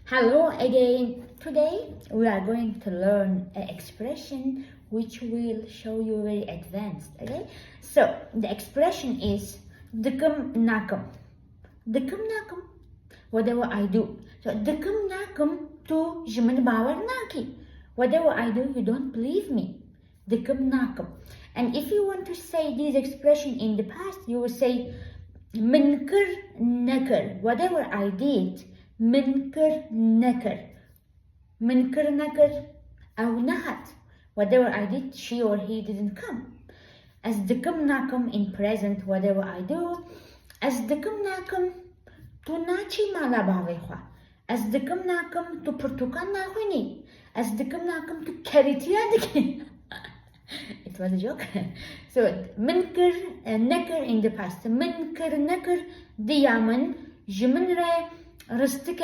Hello again. Today we are going to learn an expression which will show you very advanced. Okay, so the expression is dikum nakum. Dikum nakum. Whatever I do. So dikum nakum to jimin bawar naki. Whatever I do, you don't believe me. Dikum nakum. And if you want to say this expression in the past, you will say minkar nakar. Whatever I did. Minkar nakar. Minkar nakar أو نهت. Whatever I did, she or he didn't come. As dikum nakum in present, whatever I do. As dikum nakum to nachi mala bavekhwa. As dikum nakum to pertukan nahuni. As dikum nakum to karitia diki. It was a joke. So minkar nakar in the past. Minkar nakar diyaman jimin re.